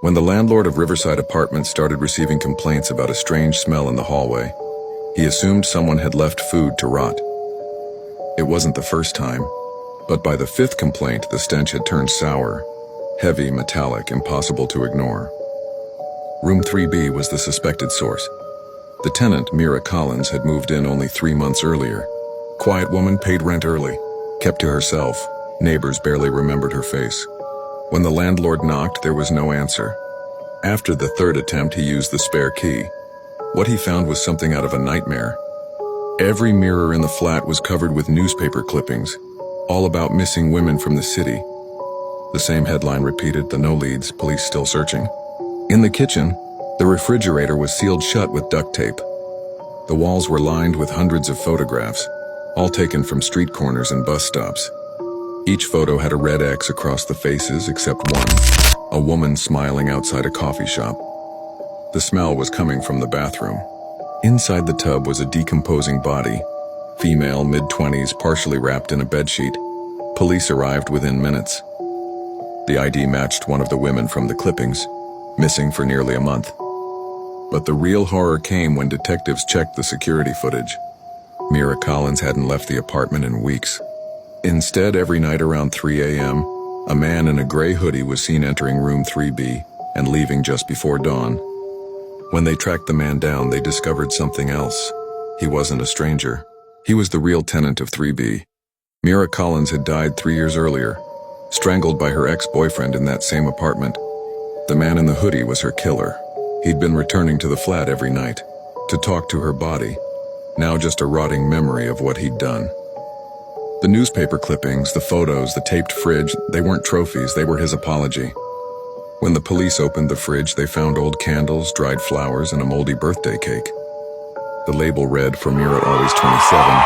When the landlord of Riverside Apartments started receiving complaints about a strange smell in the hallway, he assumed someone had left food to rot. It wasn't the first time, but by the fifth complaint, the stench had turned sour, heavy, metallic, impossible to ignore. Room 3B was the suspected source. The tenant, Mira Collins, had moved in only 3 months earlier. Quiet woman, paid rent early, kept to herself. Neighbors barely remembered her face. When the landlord knocked, there was no answer. After the third attempt, he used the spare key. What he found was something out of a nightmare. Every mirror in the flat was covered with newspaper clippings, all about missing women from the city. The same headline repeated, the no leads, police still searching. In the kitchen, the refrigerator was sealed shut with duct tape. The walls were lined with hundreds of photographs, all taken from street corners and bus stops. Each photo had a red X across the faces except one, a woman smiling outside a coffee shop. The smell was coming from the bathroom. Inside the tub was a decomposing body, female, mid-20s, partially wrapped in a bedsheet. Police arrived within minutes. The ID matched one of the women from the clippings, missing for nearly a month. But the real horror came when detectives checked the security footage. Mira Collins hadn't left the apartment in weeks. Instead, every night around 3 a.m., a man in a gray hoodie was seen entering room 3B and leaving just before dawn. When they tracked the man down, they discovered something else. He wasn't a stranger. He was the real tenant of 3B. Mira Collins had died 3 years earlier, strangled by her ex-boyfriend in that same apartment. The man in the hoodie was her killer. He'd been returning to the flat every night to talk to her body, now just a rotting memory of what he'd done. The newspaper clippings, the photos, the taped fridge, they weren't trophies, they were his apology. When the police opened the fridge, they found old candles, dried flowers, and a moldy birthday cake. The label read, "For Mira, always 27,